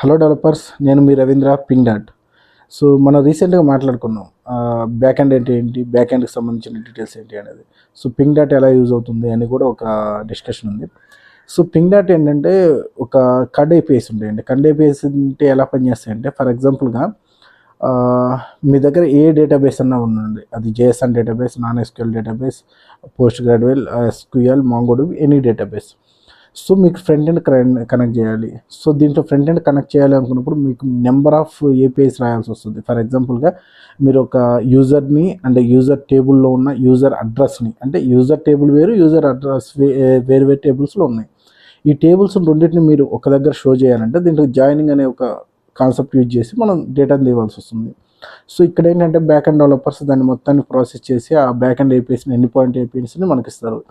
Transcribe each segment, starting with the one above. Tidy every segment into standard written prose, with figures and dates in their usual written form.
Hello developers, నేను మీ Ravindra ping dot. So మనం రీసెంట్గా మాట్లాడుకున్నాం బ్యాక్ ఎండ్ అంటే ఏంటి, బ్యాక్ ఎండ్కి సంబంధించిన డీటెయిల్స్ ఏంటి అనేది. సో పింగ్ డాట్ ఎలా యూజ్ అవుతుంది అని కూడా ఒక డిస్కషన్ ఉంది. సో పింగ్ డాట్ ఏంటంటే ఒక కడ్ ఏపీఎస్ ఉంటాయండి. కడ్ ఏపీఎస్ అంటే ఎలా పనిచేస్తాయంటే, ఫర్ ఎగ్జాంపుల్గా మీ దగ్గర ఏ డేటాబేస్ అన్నా ఉండండి, అది JSN database, non SQL database, post gradual, SQL, MongoDB, any database. So మీకు ఫ్రంట్ ఎండ్ కనెక్ట్ చేయాలి. సో దీంట్లో ఫ్రంట్ ఎండ్ కనెక్ట్ చేయాలి అనుకున్నప్పుడు మీకు నెంబర్ ఆఫ్ ఏపీఐస్ రాయాల్సి వస్తుంది. ఫర్ ఎగ్జాంపుల్గా మీరు ఒక యూజర్ని అంటే యూజర్ టేబుల్లో ఉన్న యూజర్ అడ్రస్ని, అంటే యూజర్ టేబుల్ వేరు, యూజర్ అడ్రస్ వేరు వేరు టేబుల్స్లో ఉన్నాయి. ఈ టేబుల్స్ రెండింటిని మీరు ఒక దగ్గర షో చేయాలంటే దీంట్లో జాయినింగ్ అనే ఒక కాన్సెప్ట్ యూజ్ చేసి మనం డేటాను తీయవలసి వస్తుంది. సో ఇక్కడ ఏంటంటే బ్యాక్ అండ్ డెవలపర్స్ దాన్ని మొత్తాన్ని ప్రాసెస్ చేసి ఆ బ్యాక్ అండ్ ఏపీఎస్ని, ఎండ్ పాయింట్ ఏపీఎస్ని మనకి ఇస్తారు.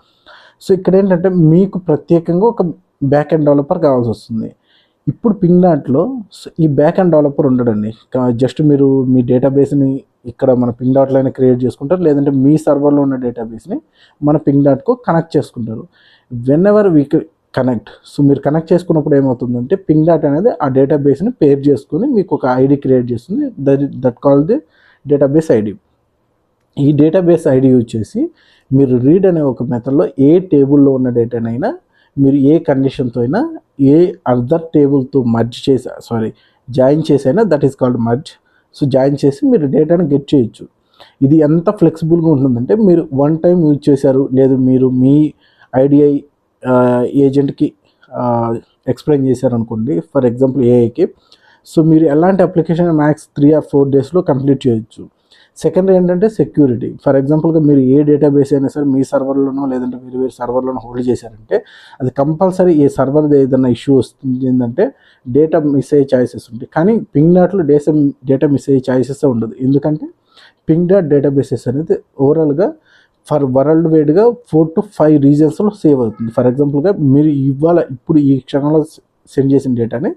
సో ఇక్కడ ఏంటంటే మీకు ప్రత్యేకంగా ఒక బ్యాక్ అండ్ డెవలపర్ కావాల్సి వస్తుంది. ఇప్పుడు పింగ్ డాట్లో ఈ బ్యాక్ అండ్ డెవలపర్ ఉండడండి. జస్ట్ మీరు మీ డేటాబేస్ని ఇక్కడ మన పింగ్ డాట్లోనే క్రియేట్ చేసుకుంటారు, లేదంటే మీ సర్వర్లో ఉన్న డేటాబేస్ని మన పింగ్ డాట్కు కనెక్ట్ చేసుకుంటారు. When ever we connect, so మీరు కనెక్ట్ చేసుకున్నప్పుడు ఏమవుతుందంటే పింగ్ డాట్ అనేది ఆ డేటాబేస్ని పేర్ చేసుకొని మీకు ఒక ఐడి క్రియేట్ చేస్తుంది. That call the database ID. ఈ డేటాబేస్ ఐడి యూజ్ చేసి మీరు రీడ్ అనే ఒక మెథడ్లో ఏ టేబుల్లో ఉన్న డేటానైనా మీరు ఏ కండిషన్తో అయినా ఏ అదర్ టేబుల్తో జాయిన్ చేసైనా, that is called merge. So join చేసి మీరు డేటాను గెట్ చేయొచ్చు. ఇది ఎంత ఫ్లెక్సిబుల్గా ఉంటుందంటే, మీరు వన్ టైం యూజ్ చేశారు, లేదు మీరు మీ ఐడిఐ ఏజెంట్కి ఎక్స్ప్లెయిన్ చేశారనుకోండి, ఫర్ ఎగ్జాంపుల్ ఏఐకి. సో మీరు ఎలాంటి అప్లికేషన్ మ్యాక్స్ 3 or 4 డేస్లో కంప్లీట్ చేయొచ్చు. సెకండ్ ఏంటంటే సెక్యూరిటీ. ఫర్ ఎగ్జాంపుల్గా మీరు ఏ డేటాబేస్ అయినా సరే మీ సర్వర్లోనో లేదంటే వేరు వేరు సర్వర్లోనో హోల్డ్ చేశారంటే అది కంపల్సరీ ఏ సర్వర్ది ఏదైనా ఇష్యూ వస్తుంది ఏంటంటే డేటా మిస్ అయ్యే ఛాయిసెస్ ఉంటాయి. కానీ పింగ్ డాట్లో డేటా మిస్ అయ్యే ఛాయిసెస్ ఉండదు. ఎందుకంటే పింగ్ డాట్ డేటాబేసెస్ అనేది ఓవరాల్గా ఫర్ వరల్డ్ వైడ్గా 4 to 5 రీజన్స్లో సేవ్ అవుతుంది. ఫర్ ఎగ్జాంపుల్గా మీరు ఇప్పుడు ఈ క్షణంలో సెండ్ చేసిన డేటాని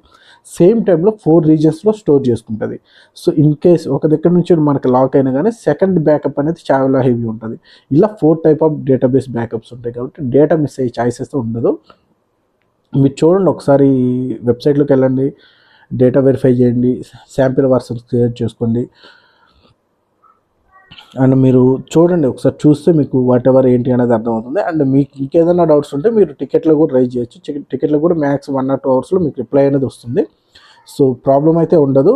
సేమ్ టైంలో 4 రీజన్స్లో స్టోర్ చేసుకుంటుంది. సో ఇన్ కేస్ ఒక దగ్గర నుంచి మనకి లాక్ అయినా కానీ సెకండ్ బ్యాకప్ అనేది చాలా హెవీ ఉంటుంది. ఇలా 4 type ఆఫ్ డేటాబేస్ బ్యాకప్స్ ఉంటాయి కాబట్టి డేటా మిస్ అయ్యే ఛాయిసెస్ ఉండదు. మీరు చూడండి, ఒకసారి వెబ్సైట్లోకి వెళ్ళండి, డేటా వెరిఫై చేయండి, శాంపిల్ వర్షన్స్ క్రియేట్ చేసుకోండి, అండ్ మీరు చూడండి. ఒకసారి చూస్తే మీకు వాట్ ఎవర్ ఏంటి అనేది అర్థమవుతుంది. అండ్ మీకు ఇంకేదైనా డౌట్స్ ఉంటే మీరు టికెట్లో కూడా రైజ్ చేయొచ్చు. టికెట్లో కూడా మ్యాక్స్ 1 or 2 అవర్స్లో మీకు రిప్లై అనేది వస్తుంది. సో ప్రాబ్లం అయితే ఉండదు.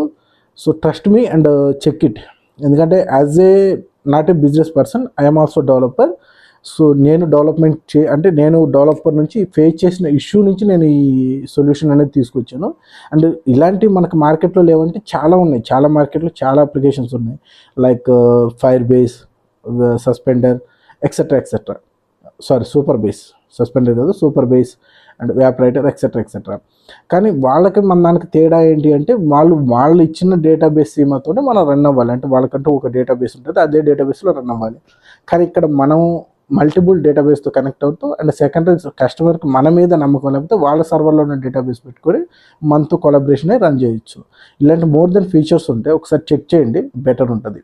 So trust me and check it. ఎందుకంటే as a not a business person, I'm also developer. So నేను నేను డెవలపర్ నుంచి ఫేస్ చేసిన ఇష్యూ నుంచి నేను ఈ సొల్యూషన్ అనేది తీసుకొచ్చాను. అండ్ ఇలాంటివి మనకు మార్కెట్లో లేవంటే చాలా ఉన్నాయి. చాలా మార్కెట్లో చాలా అప్లికేషన్స్ ఉన్నాయి, like fire base, suspender, etcetera. Super base, suspender కాదు, సూపర్ బేస్ అండ్ వ్యాపరైటర్, ఎక్సెట్రా. కానీ వాళ్ళకి మన దానికి తేడా ఏంటి అంటే, వాళ్ళు ఇచ్చిన డేటాబేస్ సీమాతోనే మనం రన్ అవ్వాలి. అంటే వాళ్ళకంటూ ఒక డేటాబేస్ ఉంటుంది, అదే డేటాబేస్లో రన్ అవ్వాలి. కానీ ఇక్కడ మనం మల్టిపుల్ డేటాబేస్తో కనెక్ట్ అవుతూ అండ్ సెకండరీ కస్టమర్కి మన మీద నమ్మకం లేకపోతే వాళ్ళ సర్వర్లో ఉన్న డేటాబేస్ పెట్టుకొని మనతో కొలాబరేషన్ రన్ చేయొచ్చు. ఇలాంటి మోర్ దెన్ ఫీచర్స్ ఉంటాయి, ఒకసారి చెక్ చేయండి, బెటర్ ఉంటుంది.